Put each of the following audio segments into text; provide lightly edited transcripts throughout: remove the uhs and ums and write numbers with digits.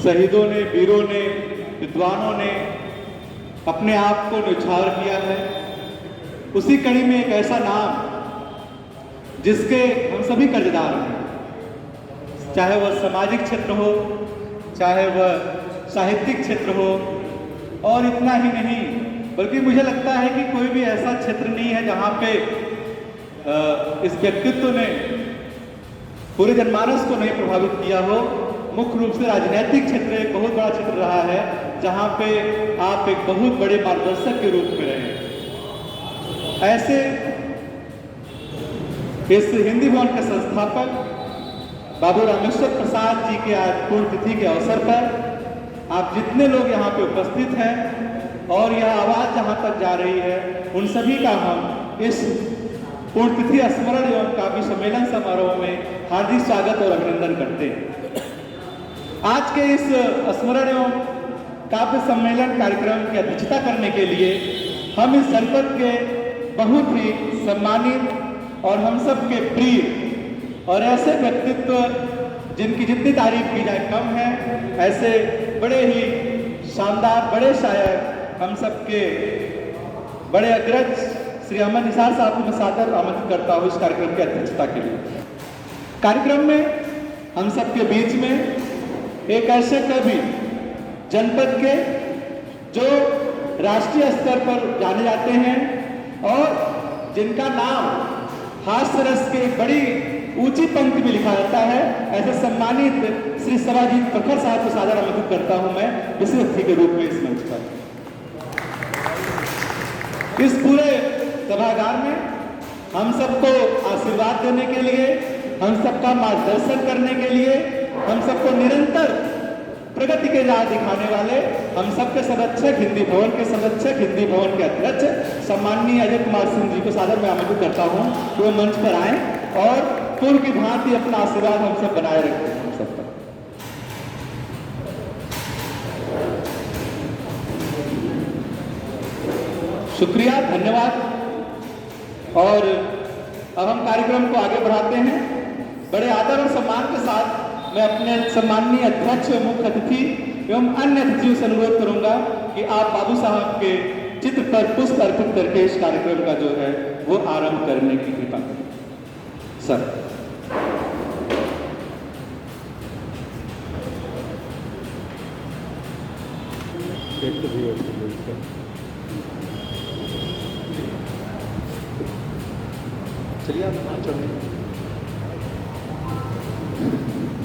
शहीदों ने, वीरों ने, विद्वानों ने अपने आप को न्यौछावर किया है, उसी कड़ी में एक ऐसा नाम जिसके हम सभी कर्जदार हैं, चाहे वह सामाजिक क्षेत्र हो, चाहे वह साहित्यिक क्षेत्र हो, और इतना ही नहीं बल्कि मुझे लगता है कि कोई भी ऐसा क्षेत्र नहीं है जहाँ पे इस व्यक्तित्व ने पूरे जनमानस को नहीं प्रभावित किया हो। मुख्य रूप से राजनीतिक क्षेत्र एक बहुत बड़ा क्षेत्र रहा है जहाँ पे आप एक बहुत बड़े मार्गदर्शक के रूप में रहे। ऐसे इस हिंदी भवन के संस्थापक बाबू रामेश्वर प्रसाद जी के आज पुण्यतिथि के अवसर पर आप जितने लोग यहाँ पे उपस्थित हैं और यह आवाज़ जहाँ तक जा रही है, उन सभी का हम इस पुण्यतिथि स्मरण एवं काव्य सम्मेलन समारोह में हार्दिक स्वागत और अभिनंदन करते हैं। आज के इस स्मरण एवं काव्य सम्मेलन कार्यक्रम की अध्यक्षता करने के लिए हम इस जनपद के बहुत ही सम्मानित और हम सब के प्रिय और ऐसे व्यक्तित्व जिनकी जितनी तारीफ की जाए कम है, ऐसे बड़े ही शानदार बड़े शायर हम सबके बड़े अग्रज श्री अमन निसार साहब को मैं सादर आमंत्रित करता हूँ इस कार्यक्रम की अध्यक्षता के लिए। कार्यक्रम में हम सबके बीच में एक ऐसे कवि जनपद के जो राष्ट्रीय स्तर पर जाने जाते हैं और जिनका नाम हास्य रस के बड़ी ऊंची पंक्ति में लिखा जाता है, ऐसे सम्मानित श्री सराजीत प्रखर साहब को सादर आमंत्रित करता हूं मैं विशेष अतिथि के रूप में इस मंच पर। इस पूरे सभागार में हम सबको आशीर्वाद देने के लिए, हम सबका मार्गदर्शन करने के लिए, हम सबको निरंतर प्रगति के राह दिखाने वाले हम सबके संरक्षक हिंदी भवन के संरक्षक हिंदी भवन के अध्यक्ष सम्माननीय अजय कुमार सिंह जी को सादर मैं आमंत्रित करता हूं कि वो मंच पर आए और पूर्व की भांति अपना आशीर्वाद हम सब बनाए रखते हैं। हम सब पर शुक्रिया, धन्यवाद। और अब हम कार्यक्रम को आगे बढ़ाते हैं। बड़े आदर और सम्मान के साथ मैं अपने सम्माननीय अध्यक्ष और मुख्य अतिथि एवं अन्य अतिथियों से अनुरोध करूंगा कि आप बाबू साहब के चित्र पर पुष्प अर्पित करके इस कार्यक्रम का जो है वो आरंभ करने की कृपा करें। सर चलिए आप चलिए।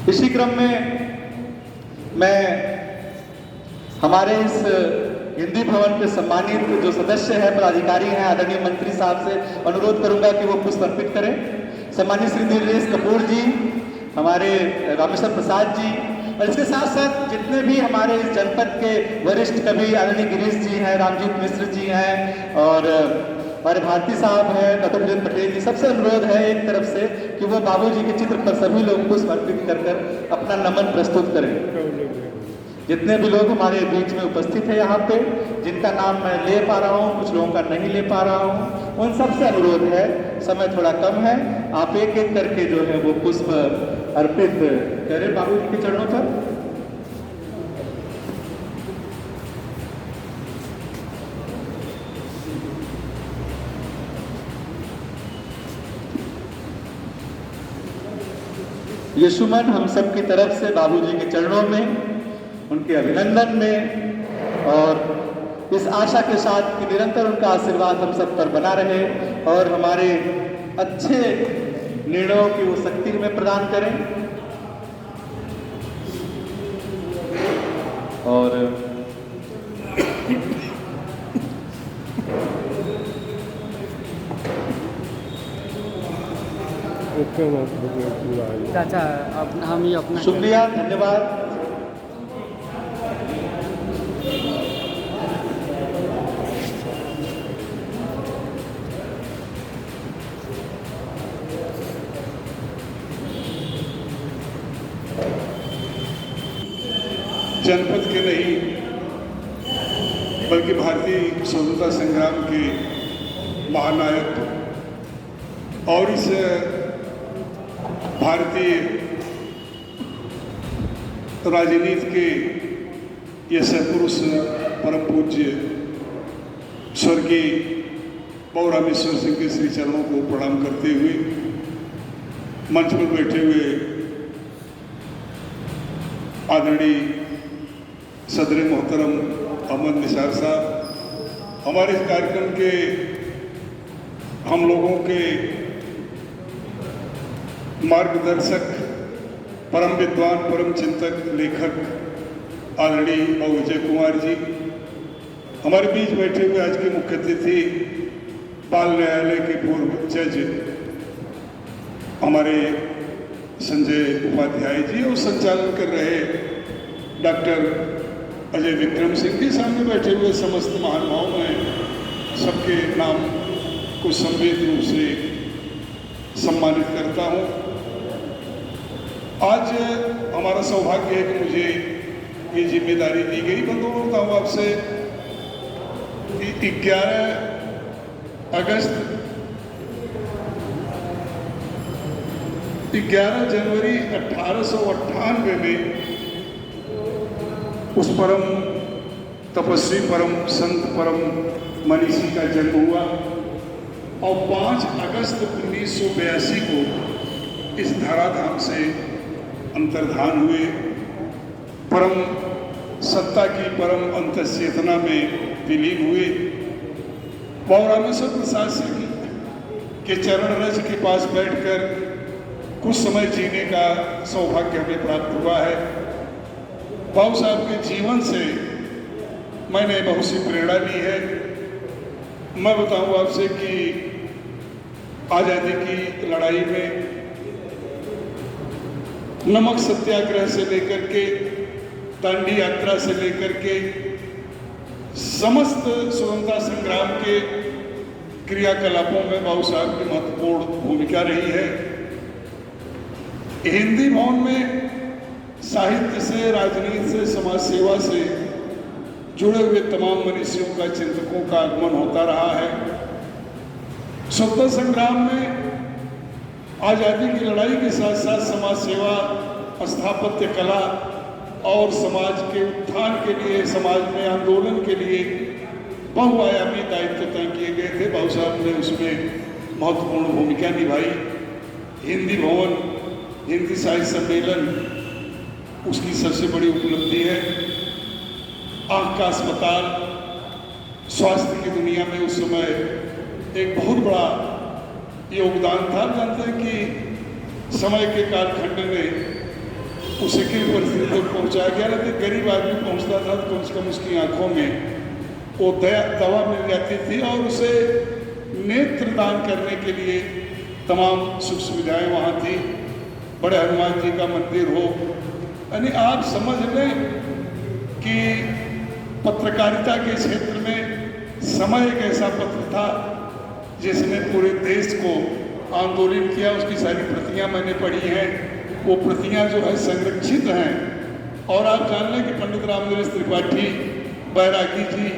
इसी क्रम में मैं हमारे इस हिंदी भवन के सम्मानित जो सदस्य हैं, पदाधिकारी हैं, आदरणीय मंत्री साहब से अनुरोध करूंगा कि वो पुष्प अर्पित करें। सम्मानित श्री नीलेश कपूर जी, हमारे रामेश्वर प्रसाद जी, और इसके साथ साथ जितने भी हमारे इस जनपद के वरिष्ठ कवि आदरणीय गिरीश जी हैं, रामजीत मिश्र जी हैं और हमारे भारती साहब हैं, डॉक्टर वीरेंद्र पटेल जी, सबसे अनुरोध है एक तरफ से कि वो बाबू जी के चित्र पर सभी लोग पुष्प अर्पित कर कर अपना नमन प्रस्तुत करें। जितने भी लोग हमारे बीच में उपस्थित है यहाँ पे, जिनका नाम मैं ले पा रहा हूँ, कुछ लोगों का नहीं ले पा रहा हूँ, उन सबसे अनुरोध है, समय थोड़ा कम है, आप एक एक करके जो है वो पुष्प अर्पित करें बाबू जी के चरणों पर। ये सुमन हम सब की तरफ से बाबू जी के चरणों में, उनके अभिनंदन में और इस आशा के साथ कि निरंतर उनका आशीर्वाद हम सब पर बना रहे और हमारे अच्छे निर्णयों की वो शक्ति में प्रदान करें। और चाचा हम ही अपना शुक्रिया, धन्यवाद। जनपद के नहीं बल्कि भारतीय स्वतंत्रता संग्राम के महानायक और इस भारतीय राजनीति के ये सत्पुरुष परम पूज्य स्वर्गीय बाबू रामेश्वर सिंह के श्री चरणों को प्रणाम करते हुए मंच पर बैठे हुए आदरणीय सदर मोहतरम अहमद निसार साहब, हमारे इस कार्यक्रम के हम लोगों के मार्गदर्शक, परम विद्वान, परम चिंतक, लेखक आदरणीय बाबू विजय कुमार जी, हमारे बीच बैठे हुए आज के मुख्य अतिथि बाल न्यायालय के पूर्व जज हमारे संजय उपाध्याय जी और संचालन कर रहे डॉक्टर अजय विक्रम सिंह के सामने बैठे हुए समस्त महानुभाव, में सबके नाम को संवेद रूप से सम्मानित करता हूँ। आज हमारा सौभाग्य है कि मुझे ये जिम्मेदारी दी गई। बंधुओं, बताऊँ आपसे कि 11 जनवरी 1898 में उस परम तपस्वी, परम संत, परम मनीषी का जन्म हुआ और 5 अगस्त 1982 को इस धराधाम से अंतर्धान हुए। परम सत्ता की परम अंतःचेतना में विलीन हुए। बाबू रामेश्वर प्रसाद सिंह के चरण रज के पास बैठकर कुछ समय जीने का सौभाग्य हमें प्राप्त हुआ है। बाबू साहब के जीवन से मैंने बहुत सी प्रेरणा ली है। मैं बताऊं आपसे कि आज़ादी की लड़ाई में नमक सत्याग्रह से लेकर के दांडी यात्रा से लेकर के समस्त स्वतंत्रता संग्राम के क्रियाकलापों में बाबू साहब की महत्वपूर्ण भूमिका रही है। हिंदी भवन में साहित्य से, राजनीति से, समाज सेवा से जुड़े हुए तमाम मनीषियों का, चिंतकों का आगमन होता रहा है। स्वतंत्रता संग्राम में आज़ादी की लड़ाई के साथ साथ समाज सेवा, स्थापत्य कला और समाज के उत्थान के लिए, समाज में आंदोलन के लिए बहुआयामी दायित्व तय किए गए थे। बाबू साहब ने उसमें महत्वपूर्ण भूमिका निभाई। हिंदी भवन, हिंदी साहित्य सम्मेलन उसकी सबसे बड़ी उपलब्धि है। आँख का अस्पताल स्वास्थ्य की दुनिया में उस समय एक बहुत बड़ा योगदान था। जानते हैं कि समय के कालखंड में उसे किन परिस्थिति तक पहुँचाया गया ना कि गरीब आदमी पहुँचता था तो कम से कम उसकी आँखों में वो दवा मिल जाती थी और उसे नेत्र दान करने के लिए तमाम सुख सुविधाएँ वहाँ थी। बड़े हनुमान जी का मंदिर हो, यानी आप समझ लें कि पत्रकारिता के क्षेत्र में समय एक ऐसा पत्र था जिसने पूरे देश को आंदोलन किया। उसकी सारी प्रतियां मैंने पढ़ी हैं। वो प्रतियां जो है संरक्षित हैं। और आप जान लें कि पंडित रामदयास त्रिपाठी, बैरागी जी,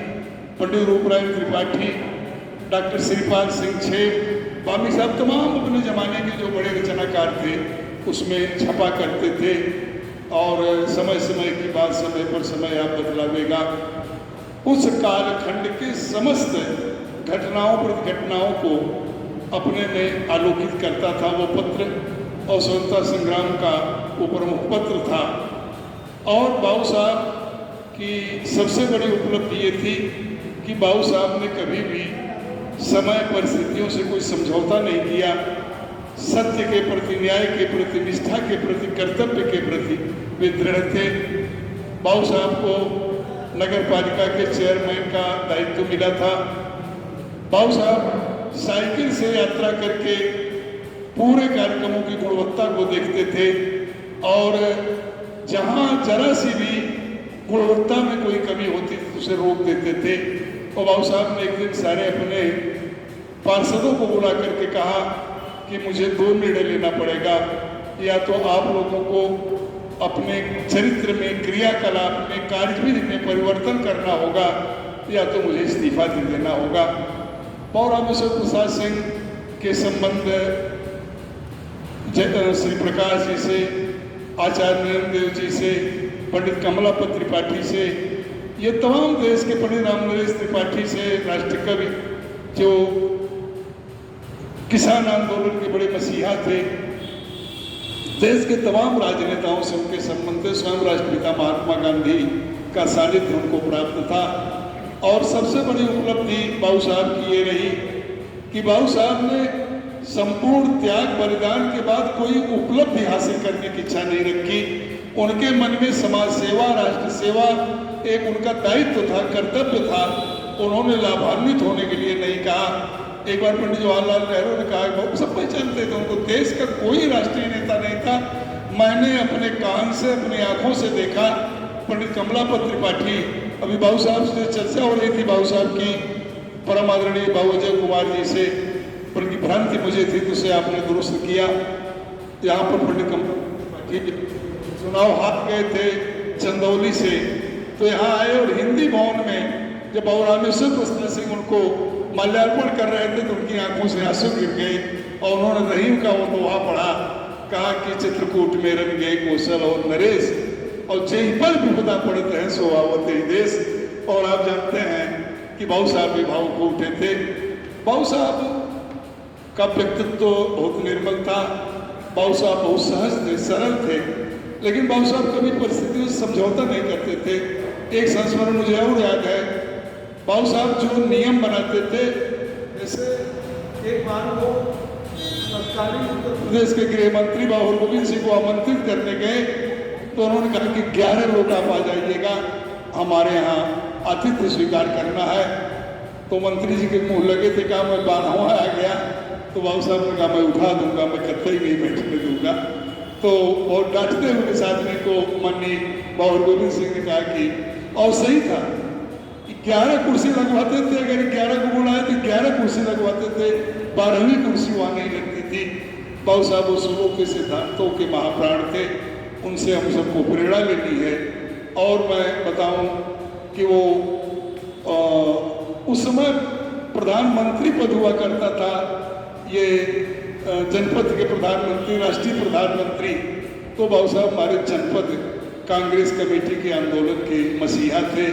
पंडित रूपराय त्रिपाठी, डॉक्टर श्रीपाल सिंह छेब, बामी साहब, तमाम अपने ज़माने के जो बड़े रचनाकार थे उसमें छपा करते थे। और समय समय की बात समय पर समय आप बदलावेगा। उस कालखंड के समस्त घटनाओं प्रतिघटनाओं को अपने में आलोकित करता था वो पत्र, और स्वतंत्रता संग्राम का वो प्रमुख पत्र था। और बाबू साहब की सबसे बड़ी उपलब्धि ये थी कि बाबू साहब ने कभी भी समय परिस्थितियों से कोई समझौता नहीं किया। सत्य के प्रति, न्याय के प्रति, निष्ठा के प्रति, कर्तव्य के प्रति वे दृढ़ थे। बाबू साहब को नगर पालिका के चेयरमैन का दायित्व मिला था। बाबू साहब साइकिल से यात्रा करके पूरे कार्यक्रमों की गुणवत्ता को देखते थे और जहां जरा सी भी गुणवत्ता में कोई कमी होती थी तो उसे रोक देते थे। और बाबू साहब ने एक दिन सारे अपने पार्षदों को बुला करके कहा कि मुझे 2 निर्णय लेना पड़ेगा, या तो आप लोगों को अपने चरित्र में, क्रियाकलाप में, कार्यविधि में परिवर्तन करना होगा, या तो मुझे इस्तीफा दे देना होगा। बाबू रामेश्वर प्रसाद सिंह के संबंध श्री प्रकाश जी से, आचार्य नरेंद्र देव जी से, पंडित कमलापत त्रिपाठी से, ये तमाम देश के पंडित रामनरेश त्रिपाठी से, राष्ट्रीय कवि जो किसान आंदोलन के बड़े मसीहा थे, देश के तमाम राजनेताओं से उनके संबंध थे। स्वयं राष्ट्रपिता महात्मा गांधी का सानिध्य उनको प्राप्त था। और सबसे बड़ी उपलब्धि बाबू साहब की ये रही कि बाबू साहब ने संपूर्ण त्याग बलिदान के बाद कोई उपलब्धि हासिल करने की इच्छा नहीं रखी। उनके मन में समाज सेवा, राष्ट्र सेवा एक उनका दायित्व था, कर्तव्य था। उन्होंने लाभान्वित होने के लिए नहीं कहा। एक बार पंडित जवाहरलाल नेहरू ने कहा, बहुत सब पहचानते थे उनको, देश का कोई राष्ट्रीय नेता नहीं था, मैंने अपने कान से, अपनी आंखों से देखा। पंडित कमलापत त्रिपाठी, अभी बाबू साहब से चर्चा हो रही थी बाबू साहब की, परम आदरणीय बाबू अजय कुमार जी से, पर उनकी भ्रांति मुझे थी तो उसे आपने दुरुस्त किया। यहाँ पर पंडित कमलापत त्रिपाठी चुनाव हार गए थे चंदौली से, तो यहाँ आए और हिंदी भवन में जब बाबू रामेश्वर प्रसाद सिंह उनको माल्यार्पण कर रहे थे तो उनकी आंखों से आंसू गिर गए और उन्होंने रहीम का वो दोहा पढ़ा, कहा कि चित्रकूट में रन गए कौशल और नरेश, और जेहि पर विपदा पड़ते हैं सो आवते ही देश। और आप जानते हैं कि बाबू साहब भी भावुक हो उठे थे। बाबू साहब का व्यक्तित्व बहुत निर्मल था, बाबू साहब बहुत सहज थे, सरल थे, लेकिन बाबू साहब कभी परिस्थितियों से समझौता नहीं करते थे। एक संस्मरण मुझे और याद है, बाबू साहब जो नियम बनाते थे, जैसे एक बार वो तत्कालीन उत्तर प्रदेश के गृह मंत्री बाबू गोविंद सिंह को आमंत्रित करने गए, तो उन्होंने कहा कि 11 लोग आप आ जाइएगा, हमारे यहाँ आतिथ्य स्वीकार करना है। तो मंत्री जी के मुंह लगे थे, कहा मैं 12वां आ गया। तो बाबू साहब ने कहा मैं उठा दूंगा, मैं कतई नहीं बैठने दूंगा। तो बहुत डांटते हुए साधने को माननीय बाबू गोविंद सिंह ने कहा कि, और सही था, 11 कुर्सी लगवाते थे, अगर 11 को बुलाए तो 11 कुर्सी लगवाते थे, 12वीं कुर्सी वहाँ नहीं लगती थी। बाबू साहब उस लोगों के सिद्धांतों के महाप्राण थे, उनसे हम सबको प्रेरणा लेनी है। और मैं बताऊं कि वो उस समय प्रधानमंत्री पद हुआ करता था, ये जनपद के प्रधानमंत्री, राष्ट्रीय प्रधानमंत्री। तो बाबू साहब हमारे जनपद कांग्रेस कमेटी के आंदोलन के मसीहा थे,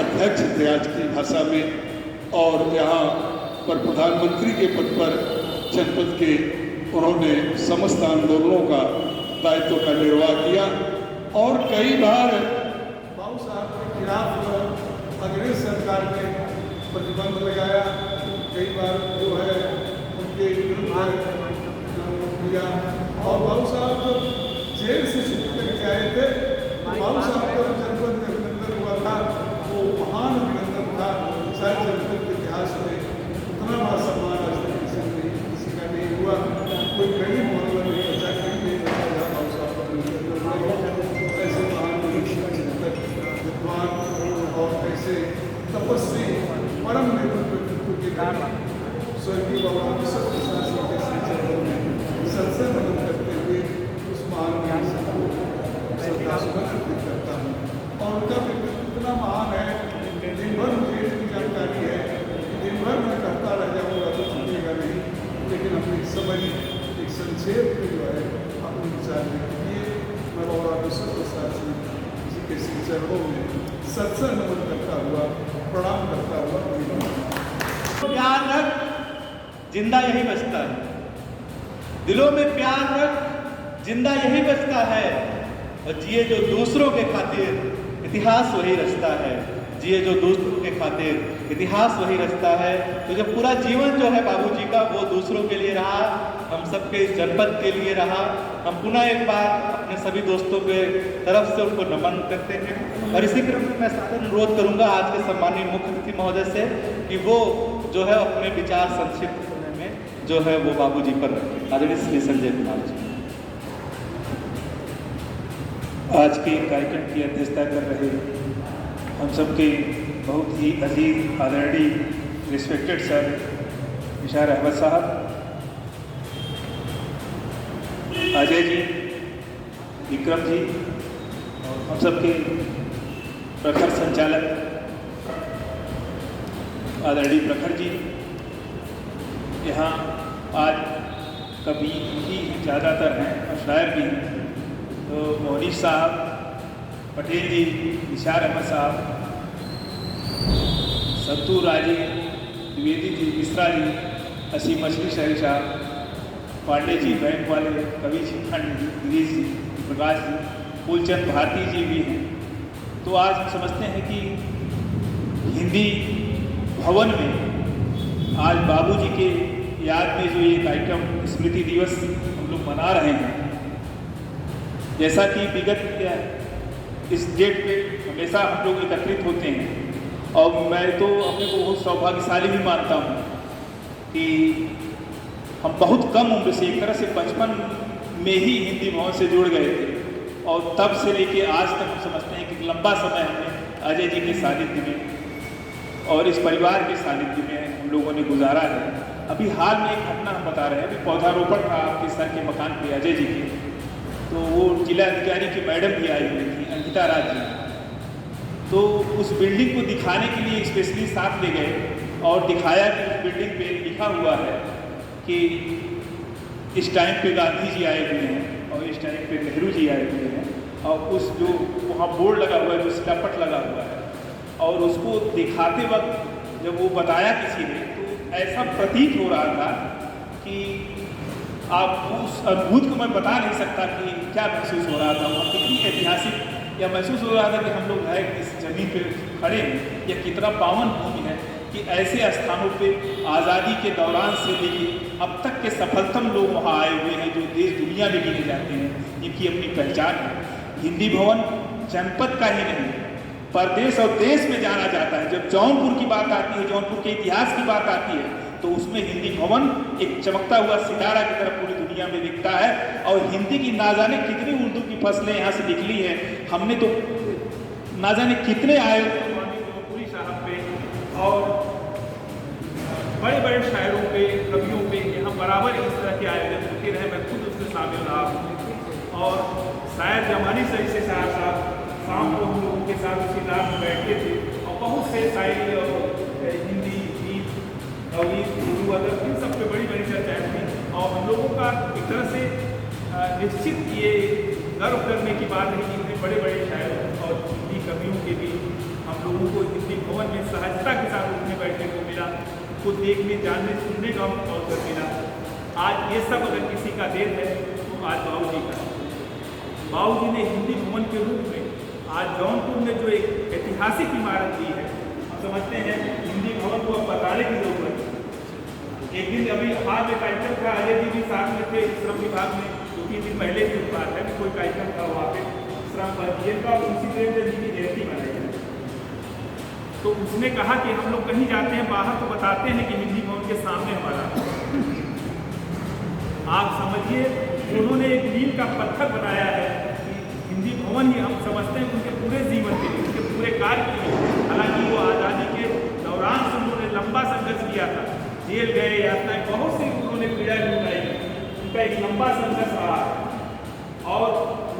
अध्यक्ष थे आज की भाषा में। और यहाँ पर प्रधानमंत्री के पद पर जनपद के उन्होंने समस्त आंदोलनों का दायित्व का निर्वाह किया। और कई बार बाबू साहब के खिलाफ अंग्रेज सरकार ने प्रतिबंध लगाया, कई बार जो है उनके विरुद्ध किया। और बाबू साहब जेल से छुट्टी करके आए थे, बाबू साहब का जनपद में अभिनंदन हुआ था, वो महान अभिनंदन था। शायद जनपद के इतिहास में उतना बड़ा सम्मान आज तक किसी का नहीं हुआ। कोई कहीं मोहल्ला नहीं बचा, कहीं नहीं बचा जहाँ बाबू साहब का अभिनंदन हुआ। ऐसे महान चिंतक, विद्वान और ऐसे तपस्वी, परम निर्मल व्यक्तित्व के कारण स्वर्गीय बाबा रामेश्वर प्रसाद सिंह के श्री चरणों में सत्संग बंदन करते हुए उस महान ज्ञान से श्रद्धासुमन अर्पित करता हूँ। और उनका व्यक्तित्व इतना महान है, दिन भर मुझे इसकी जानकारी है, दिन भर मैं कहता रह जाऊँगा तो छूटेगा नहीं, लेकिन अपनी समझ एक संक्षेप में जो है अपने विचार में किए। मैं बाबा रामेश्वर प्रसाद सिंह जी के श्री चरणों में सत्संग नमन करता हुआ, प्रणाम करता हुआ प्यार रख, जिंदा यही बचता है। दिलों में प्यार रख, जिंदा यही बचता है। और जिए जो दूसरों के खातिर, इतिहास वही रचता है। जिए जो दूसरों के खातिर, इतिहास वही रचता है। तो जब पूरा जीवन जो है बाबूजी का वो दूसरों के लिए रहा, हम सबके इस जनपद के लिए रहा। हम पुनः एक बार अपने सभी दोस्तों के तरफ से उनको नमन करते हैं। और इसी क्रम में मैं सादर अनुरोध करूंगा आज के सम्मानीय मुख्य अतिथि महोदय से कि वो जो है अपने विचार संक्षिप्त समय में जो है वो बाबूजी पर रखें। आदरणीय श्री संजय कुमार जी आज के कार्यक्रम की अध्यक्षता कर रहे हम सबके बहुत ही अजीज, आदरणीय, रिस्पेक्टेड सर निशार अहमद साहब, अजय जी, विक्रम जी, और हम सबके प्रखर संचालक आदरणीय प्रखर जी, यहाँ आज कवि ही ज़्यादातर हैं और शायर भी हैं। तो मोहनीश साहब, पटेल जी, निसार अहमद साहब, संतू राजी, द्विवेदी जी, मिश्रा जी, असीम मछली शहरी साहब, पांडे जी, बैंक वाले, कवि जी, खंड जी, गिरीश जी, प्रकाश जी, फूलचंद भारती जी भी हैं। तो आज हम समझते हैं कि हिंदी भवन में आज बाबूजी के याद में जो एक आइटम स्मृति दिवस हम लोग मना रहे हैं, जैसा कि विगत इस डेट पे हमेशा हम लोग एकत्रित होते हैं और मैं तो अपने को बहुत सौभाग्यशाली भी मानता हूँ कि हम बहुत कम उम्र से एक तरह से बचपन में ही हिंदी भवन से जुड़ गए थे और तब से लेके आज तक हम समझते हैं कि लंबा समय हमने अजय जी के सानिध्य में और इस परिवार के सानिध्य में हम लोगों ने गुजारा है। अभी हाल में एक घटना हम बता रहे हैं, अभी पौधारोपण था आपके सर के मकान पे अजय जी के, तो वो जिला अधिकारी की मैडम भी आई हुई थी, अंकिता राज जी। तो उस बिल्डिंग को दिखाने के लिए स्पेशली साथ ले गए और दिखाया कि उस बिल्डिंग पे लिखा हुआ है कि इस टाइम पे गांधी जी आए हुए हैं और इस टाइम पे नेहरू जी आए हुए हैं, और उस जो वहाँ बोर्ड लगा हुआ है, जो शिलापट लगा हुआ है, और उसको दिखाते वक्त जब वो बताया किसी ने तो ऐसा प्रतीत हो रहा था कि आप उस अद्भुत को मैं बता नहीं सकता कि क्या महसूस हो रहा था। वहाँ कितनी ऐतिहासिक या महसूस हो रहा था कि हम लोग है इस जमीन पे खड़े हैं, या कितना पावन भूमि है कि ऐसे स्थानों पे आज़ादी के दौरान से लेकर अब तक के सफलतम लोग वहाँ आए हुए हैं जो देश दुनिया में गिने जाते हैं, इनकी अपनी पहचान है। हिंदी भवन जनपद का ही नहीं, प्रदेश और देश में जाना जाता है। जब जौनपुर की बात आती है, जौनपुर के इतिहास की बात आती है, तो उसमें हिंदी भवन एक चमकता हुआ सितारा की तरह पूरी दुनिया में दिखता है। और हिंदी की ना जाने कितनी उर्दू की फसलें यहाँ से निकली हैं। हमने तो ना जाने कितने आए पूरी साहब पे और बड़े बड़े शायरों पे, कवियों पे यहाँ बराबर इस तरह के आयोजन होते रहे। मैं खुद उसमें शामिल रहा और शायद जमानी सही से साहब शाम को हम लोगों के साथ उसी रात में बैठते थे और बहुत से शायरी और हिंदी गीत, कवि, उर्दू अदब, इन सब पे बड़ी बड़ी चर्चाएँ थी। और हम लोगों का एक तरह से निश्चित ये गर्व करने की बात है कि इतने बड़े बड़े शायरों और हिंदी कवियों के भी हम लोगों को हिंदी भवन में सहजता के साथ उठने बैठने को मिला, उसको देखने, जानने, सुनने का अवसर मिला। आज ये सब अगर किसी का देन है तो आज बाबूजी का। बाबूजी ने हिंदी भवन के रूप में आज जौनपुर में जो एक ऐतिहासिक इमारत दी है, हम समझते हैं हिंदी भवन को अब बताने की जरूरत है। एक दिन अभी हाल में कार्यक्रम था, अजय जी भी साथ में थे श्रम विभाग में, 2-3 दिन पहले की बात है कि कोई कार्यक्रम था वहाँ पे श्रम पंजीयन का, उसी प्रेमचंद जी की जयंती मनाई गई। तो उसने कहा कि हम लोग कहीं जाते हैं बाहर तो बताते हैं कि हिंदी भवन के सामने हमारा, आप समझिए उन्होंने एक मील का पत्थर बनाया है कि हिंदी भवन ही हम समझते हैं उनके पूरे जीवन के लिए, उनके पूरे कार्य के लिए। हालांकि वो आज़ादी के दौरान से उन्होंने लंबा संघर्ष किया था, जेल गए, यात्राएं, बहुत सी उन्होंने पीड़ा उठाई, उनका एक लंबा संघर्ष रहा। और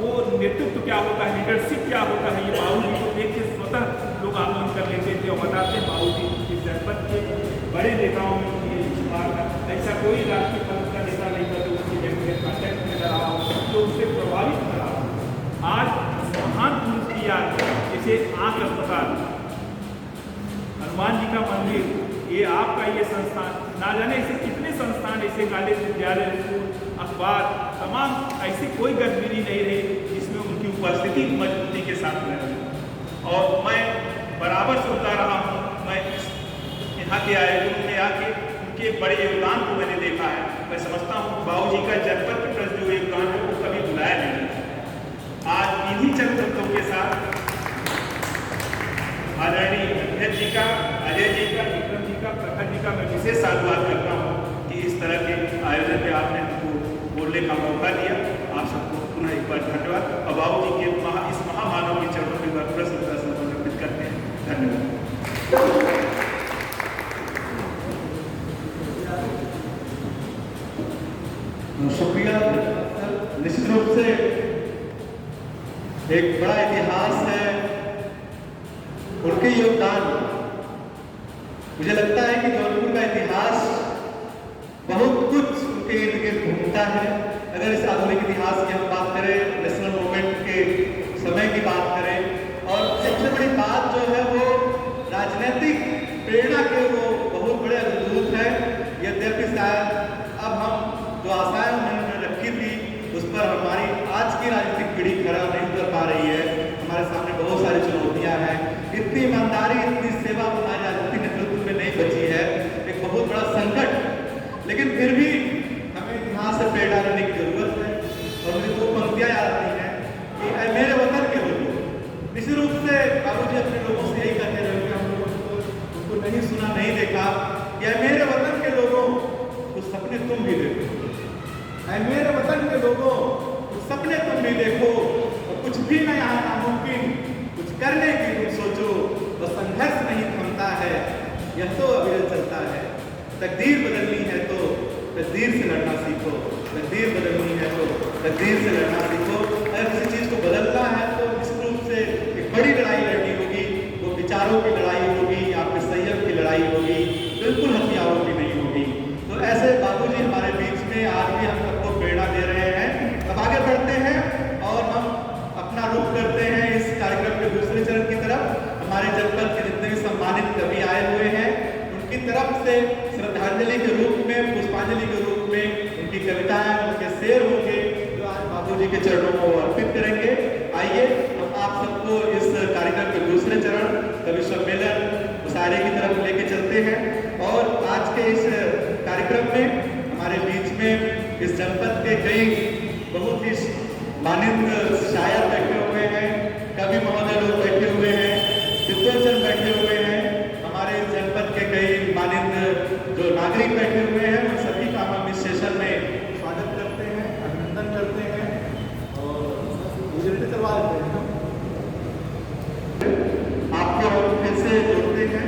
वो नेतृत्व क्या होता है, लीडरशिप क्या होता है, ये बाबूजी को देख के स्वतः लोग आंदोलन कर लेते थे और बताते बाबूजी इस जनपद के बड़े नेताओं में ये शुमार था। ऐसा कोई राष्ट्रीय पद का नेता नहीं था जो उसकी जगह कांटेक्ट में रहा हो, जो उससे प्रभावित रहा हो। आज महान पुरुष की याद जैसे आँख अस्पताल, हनुमान जी का मंदिर, ये आपका ये संस्थान, ना जाने ऐसे कितने संस्थान, ऐसे कॉलेज, विद्यालय, स्कूल, अखबार, तमाम ऐसी कोई गतिविधि नहीं रही जिसमें उनकी उपस्थिति मजबूती के साथ रही। और मैं बराबर सुनता रहा हूँ, मैं यहाँ के आयोजन में आके उनके बड़े योगदान को मैंने देखा है। मैं समझता हूँ बाबूजी का जनपद के प्रति जो योगदान है वो कभी भुलाया नहीं। आज इन्हीं चंद शब्दों के साथ आदरणीय अध्यक्ष जी का, अजय जी का, विक्रम जी का, प्रखर जी का मैं विशेष साधुवाद करता हूँ कि इस तरह के आयोजन में आपने हमको बोलने का मौका दिया। आप सबको पुनः एक बार धन्यवाद। और बाबूजी के इस महामानव के चरणों में पूरा श्रद्धा समर्पित करते हैं। धन्यवाद। शुक्रिया। निश्चित रूप से एक बड़ा इतिहास है उनके योगदान। मुझे लगता है कि जौनपुर का इतिहास बहुत कुछ उनके इर्द गिर्द घूमता है। अगर इस आधुनिक इतिहास की हम बात करें, नेशनल मूवमेंट के समय की बात करें, इतनी ईमानदारी, इतनी सेवा हमारे राजनीतिक नेतृत्व में नहीं बची है, एक बहुत बड़ा संकट। लेकिन फिर भी हमें यहाँ से प्रेरणा लेने की जरूरत है। और मुझे दो पंक्तियाँ याद आती हैं कि ऐ मेरे वतन के लोगों, निश्चित रूप से बाबूजी अपने लोगों से यही कहते रहे कि हम लोगों को उनको नहीं सुना, नहीं देखा। या मेरे वतन के लोगों, कुछ सपने तुम भी देखो। ऐ मेरे वतन के लोगों, कुछ सपने तुम भी देखो, और कुछ भी न यहाँ नामुमकिन, कुछ करने की तुम सोचो। और संघर्ष नहीं थमता है, यह तो अविरत चलता है। तकदीर बदलनी है तो तकदीर से लड़ना सीखो, तकदीर बदलनी है तो तकदीर से लड़ना सीखो। अगर किसी चीज़ को बदलना है तो निश्चित रूप से एक बड़ी लड़ाई लड़नी होगी। वो विचारों की लड़ाई होगी, आपके संयम की लड़ाई होगी, बिल्कुल हथियारों की नहीं होगी। तो ऐसे बाबूजी हमारे बीच में आज भी हम सबको प्रेरणा दे रहे हैं। अब आगे बढ़ते हैं और हम अपना रुख करते हैं इस कार्यक्रम के दूसरे चरण की तरफ। हमारे जनपद के जितने भी सम्मानित कवि आए हुए हैं, उनकी तरफ से श्रद्धांजलि के रूप में, पुष्पांजलि के रूप में उनकी कविताएं, उनके शेर होंगे जो आज बाबूजी के चरणों को अर्पित करेंगे। आइए हम आप सबको इस कार्यक्रम के दूसरे चरण कवि सम्मेलन मुशायरे की तरफ लेके चलते हैं। और आज के इस कार्यक्रम में हमारे बीच में इस जनपद के कई बहुत ही मानित शायर बैठे हुए हैं, कवि महोदय लोग बैठे हुए हैं, विद्वान बैठे हुए हैं, हमारे जनपद के कई मानित जो नागरिक बैठे हुए हैं, उन सभी का हम इस सेशन में स्वागत करते हैं, अभिनंदन करते हैं और गुजरते करवा देते हैं। आपको हम फिर से जोड़ते हैं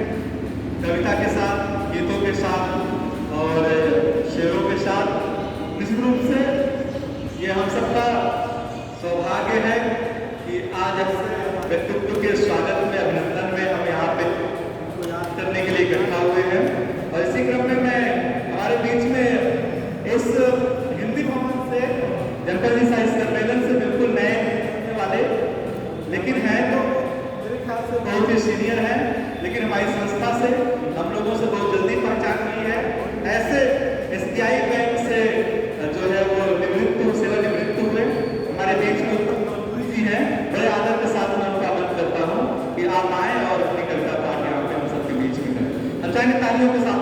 कविता के साथ, गीतों के साथ और शेरों के साथ। निश्चित रूप से ये हम सबका सौभाग्य है कि आज व्यक्तित्व के स्वागत में, अभिनंदन में हम यहाँ पे उनको याद करने के लिए इकट्ठा हुए हैं। और इसी क्रम में मैं हमारे बीच में इस हिंदी भवन से, जनपद साहित्य सम्मेलन से बिल्कुल नए होने वाले, लेकिन हैं तो मेरे ख्याल से बहुत ही सीनियर हैं, लेकिन हमारी संस्था से हम लोगों से बहुत जल्दी पहचान हुई है। ऐसे SBI बैंक से जो है वो निवृत्त, सेवानिवृत्त हुए हमारे बीच में उत्तम जी हैं। बड़े आदर के साथ मैं उनका आमंत्रित करता हूँ कि आप आएँ और अपनी कविता पाठ यहाँ पे हम सबके बीच में करें। हम चाहेंगे तालियों के साथ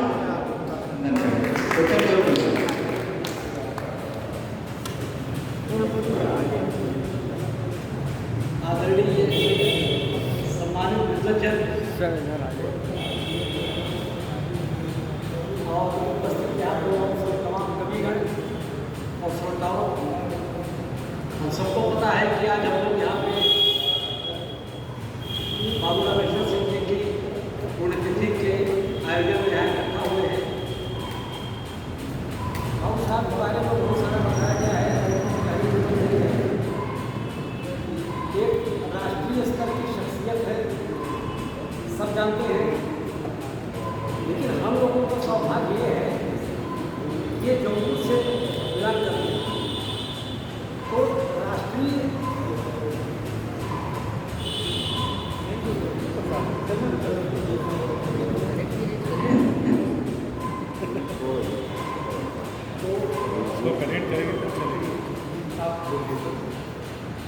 आदरणीय सम्मानित विद्वजन और उपस्थित यहाँ पर तमाम कविगण और श्रोताओं, हम सबको पता है कि आज हम लोग यहाँ पे बाबू रामेश्वर सिंह जी की पुण्यतिथि के आयोजन में यहाँ इकट्ठा हुए हैं। बाबू साहब के बारे में बहुत सारा बताया गया है, एक राष्ट्रीय स्तर की शख्सियत है, सब जानते हैं। लेकिन हम लोगों का सौभाग्य ये है, ये जौनपुर से बिलोंग करते हैं, तो राष्ट्रीय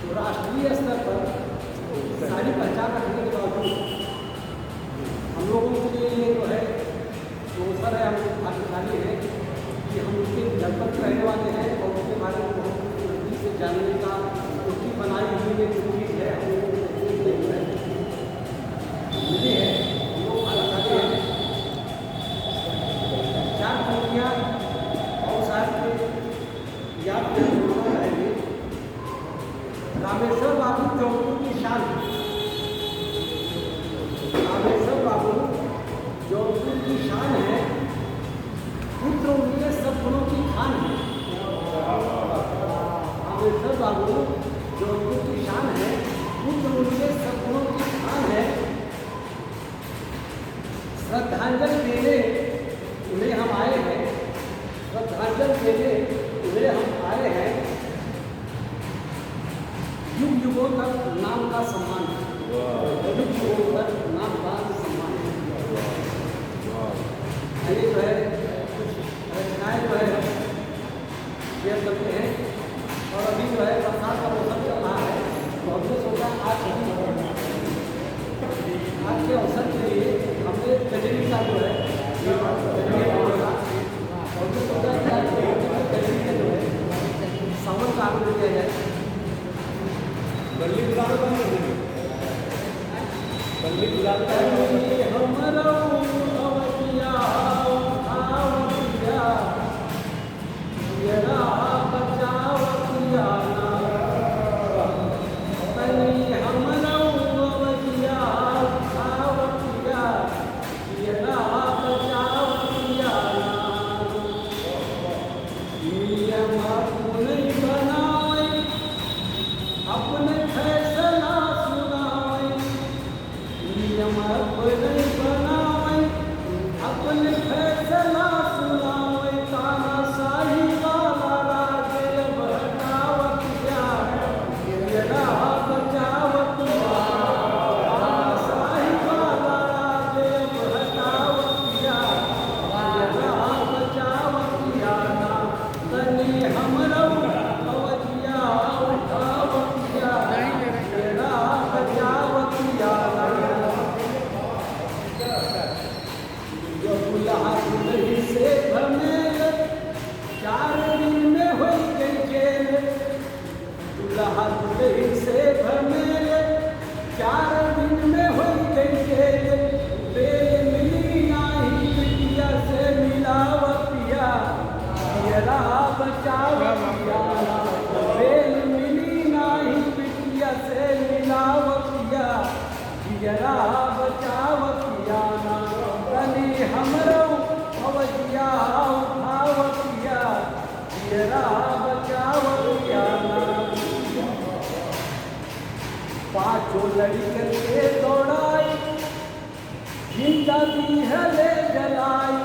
तो राष्ट्रीय स्तर पर सारी पहचान रखने के बावजूद हम लोगों के लिए ये जो है अवसर है, हम भाग्यशाली है कि हम उसके जनपद के रहने वाले हैं और उसके बारे में बहुत नजदीक से जानने का उसकी बनाई हुई एक चीज़ है हम लोगों को मिली है। हम लोग भाग्यशाली हैं। चार पंक्तियाँ और साहब के याद रहेंगे। रामेश्वर बाबू जौनपुर की शान, के अवसर के लिए हमने कचहरी का जो है सावन का आनंद किया जाए। बल्ली गुलाब अपने फैसला सुनावे, नियम अपने बनावे, अपने फैसला सुनावे, तानाशाही वाला राजे बहकावत क्या, ये राह बचावत क्या, तानाशाही वाला राजे बहकावत क्या, ये राह बचावत क्या ना, तनी हमरो अवजिया उठावत क्या, ये राह बचावत क्या ना। जो दुल्हा दुल्ही से भमेल 4 दिन में होई गई जेल, दुल्हा दुल्ही से भमेल 4 दिन में होई गई जेल, बेल मिली नाही बिटिया से मिलावतिया, ये राह बचावतिया, बेल मिली नाही बिटिया से मिलावतिया, ये राह बचावतिया ना, तनी हमरो अवजिया उठावतिया, ये राह बचावतिया ना। 5 लड़कन के दौड़ाई, जिंदा दी है ले जलाई,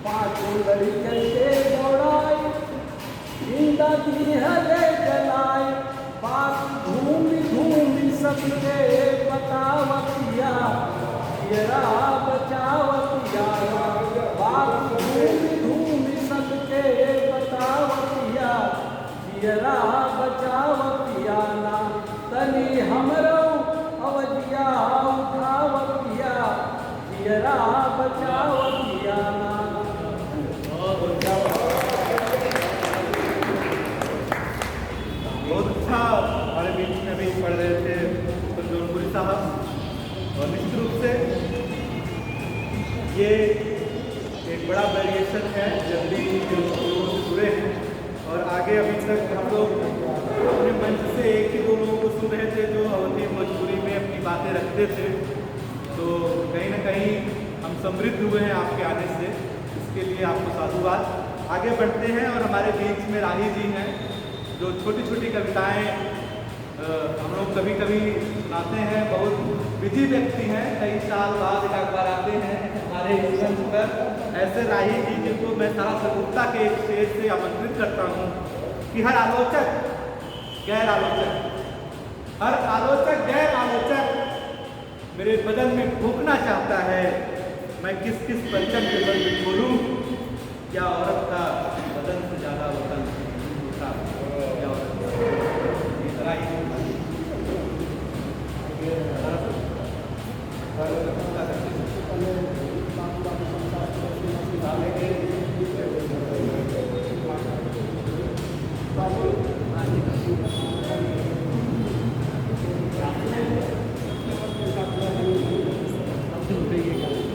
5 लड़कन के दौड़ाई, जिंदा दी है ले जलाई, बात घूमी घूमी सबके बतावतिया, ये राह बचावतिया, बात घूमी घूमी सबके बतावतिया, ये राह बचावतिया ना, तनी हमरो अवजिया उठावतिया, ये राह बचावतिया ना। बहुत अच्छा हमारे बीच में भी पढ़ रहे थे जौनपुरी साहब, और निश्चित रूप से ये एक बड़ा वेरिएशन है जल्दी जो लोगों से जुड़े हैं, और आगे अभी तक हम लोग अपने मंच से 1 ही 2 लोगों को सुन रहे थे जो अवधि भोजपुरी में अपनी बातें रखते थे, तो कहीं ना कहीं हम समृद्ध हुए हैं आपके आने से, इसके लिए आपको साधुवाद। आगे बढ़ते हैं और हमारे बीच में राही जी हैं जो छोटी छोटी कविताएं हम लोग कभी कभी सुनाते हैं। बहुत विधि व्यक्ति हैं, कई साल बाद एक बार आते हैं हमारे मंच पर। ऐसे राही जी जिनको मैं सारा सगुप्ता के एक स्टेज से आमंत्रित करता हूँ कि हर आलोचक गैर आलोचक, हर आलोचक गैर आलोचक मेरे बदन में फूंकना चाहता है, मैं किस किस परचम के बल में बोलूँ, क्या औरत का बदन से ज़्यादा वतन होता, क्या औरत ये राही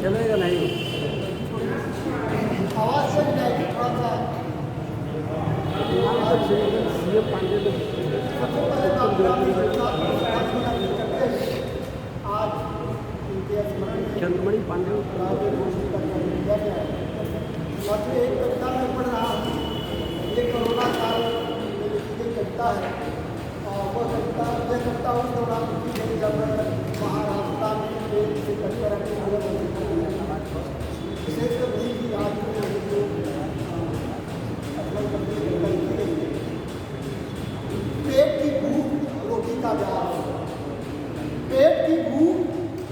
चलेगा नहीं आवाज से नहीं थोड़ा सा सीएम पांडे तो आज इनके स्मरण में चंद्रमणि पांडे राजे घोषित करने दिया गया है। और जो एक कविता में पढ़ रहा हूँ, ये कोरोना काल में लिखी गई कविता है, और वह कविता यह कविता उस दौरान लिखी गई जब महाराष्ट्र में पेड़ से कटकर अपने अलग विशेषकर भी आज में जो पेट की भूख रोटी का प्यास, पेट की भूख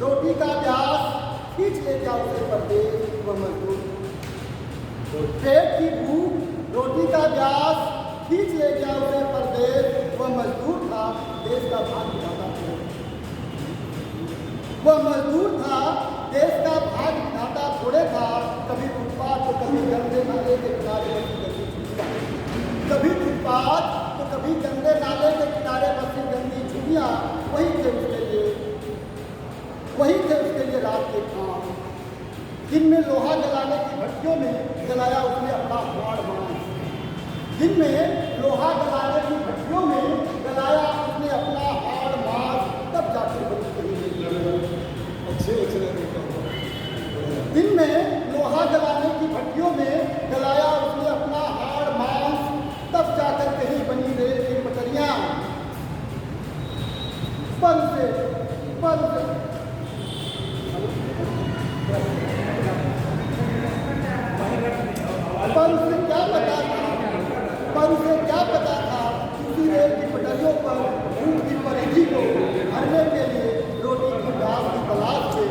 रोटी का प्यास खींच ले जाओ उसे परदेश व मजदूर, पेट की भूख रोटी का प्यास खींच ले जाओ उसे परदेश व मजदूर था देश का भाग ज्यादा था। वह मजदूर था, देश का भाग विधाता थोड़े था। कभी फुटपाथ तो कभी गंदे नाले के किनारे बसी गंदी झुग्गियाँ, कभी फुटपाथ तो कभी गंदे नाले के किनारे बसी गंदी झुग्गियाँ। वही थे उसके लिए रात के काम। दिन में लोहा जलाने की भट्टियों में जलाया उसने अपना हाड़ मांस। दिन में लोहा जलाने की भट्टियों में जलाया उसने अपना हाड़ मांस, तब जाकर बनी अच्छे दिन में लोहा जलाने की भट्टियों में जलाया उसने अपना हाड़ मांस, तब जाकर कहीं बनी रेल की पटरियां। पर उसे क्या पता था उसी रेल की पटरियों पर ऊँट की परिधि को भरने के लिए रोटी की प्यास की तलाश से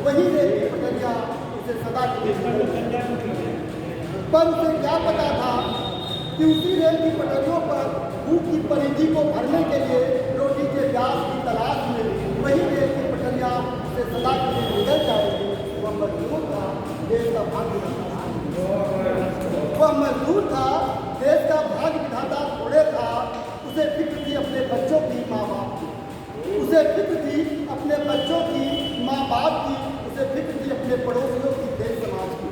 वही रेल की पटरियां उसे सदा के लिए। पर उसे क्या पता था कि उसी रेल की पटरियों पर ऊँट की परिधि को भरने के लिए रोटी के प्यास की तलाश में वही रेल की पटरियां उसे सदा के लिए निकल जाएगी। वह मजदूर था, देश का भाग्य विधाता थोड़े था। उसे फिक्र थी अपने बच्चों की, माँ बाप की। उसे फिक्र थी अपने बच्चों की, माँ बाप की। उसे फिक्र थी अपने पड़ोसियों की, देश समाज की।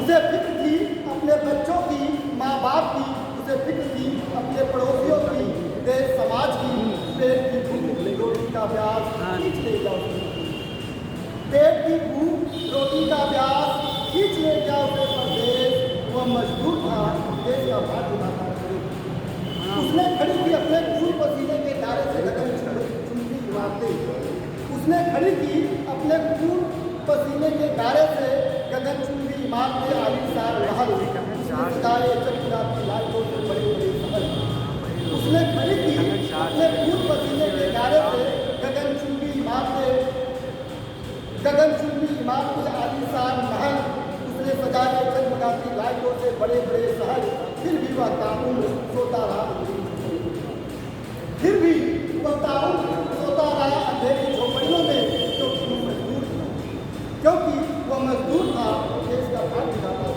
उसे फिक्र थी अपने बच्चों की, माँ बाप की। उसे फिक्र थी अपने पड़ोसियों की, देश समाज की। पेट की भूख रोटी का प्यास खींच ले जाओ, पेट की भूख रोटी का प्यास खींच ले जाओ उसे परदेश। वह मजदूर था, देश का भाग विधाता। उसने खड़ी की अपने खून पसीने के दायरे से गगन चुंबी इमारतें। उसने खड़ी की अपने खून पसीने के दायरे से गगन चुंबी इमारतें, आलीशान महल, सजाए चमचमाती लाइटों से बड़े बड़े महल। उसने खड़ी की अपने खून पसीने के दायरे से गगन चुंबी इमारतें, आलीशान महल। उसने सजाए चमचमाती लाइटों से बड़े बड़े शहर। फिर भी वह ताउन सोता रहा, अंधेरी झोपड़ियों में, क्योंकि वह मजदूर था, देश का भाग विधाता।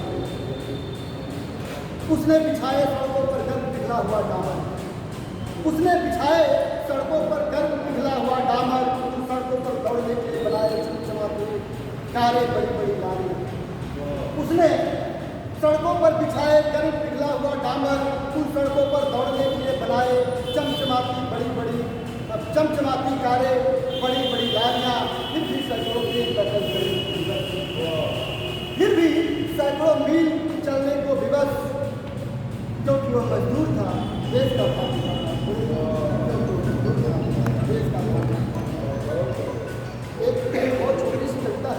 उसने बिछाए सड़कों पर गर्म पिघला हुआ डामर। उसने बिछाए सड़कों पर गर्म पिघला हुआ डामर। उन सड़कों पर दौड़ने के लिए बनाए चमचमाते कारें, बड़ी बड़ी गाड़ियाँ। उसने सड़कों पर बिछाए गर्म पिघला हुआ डामर। उन सड़कों पर दौड़ने के लिए बनाए चमचमाती कारें, बड़ी बड़ी गाड़ियाँ। फिर भी सैकड़ों मील चलने को विवश, क्योंकि वह मजदूर था, देश का भाग एक बहुत छोटी सी कविता है,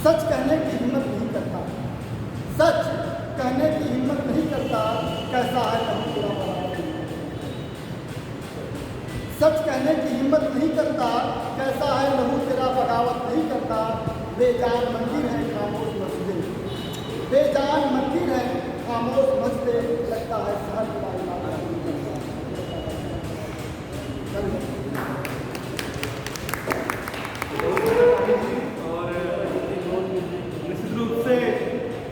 सच कहने की हिम्मत नहीं करता, सच कहने की हिम्मत नहीं करता, कैसा है लहू तेरा बगावत नहीं करता। सच कहने की हिम्मत नहीं करता, कैसा है लहू तेरा बगावत नहीं करता। बेजान मंदिर है खामोश मस्जिदें, बेजान मंदिर है खामोश मस्जिदें, लगता है शहर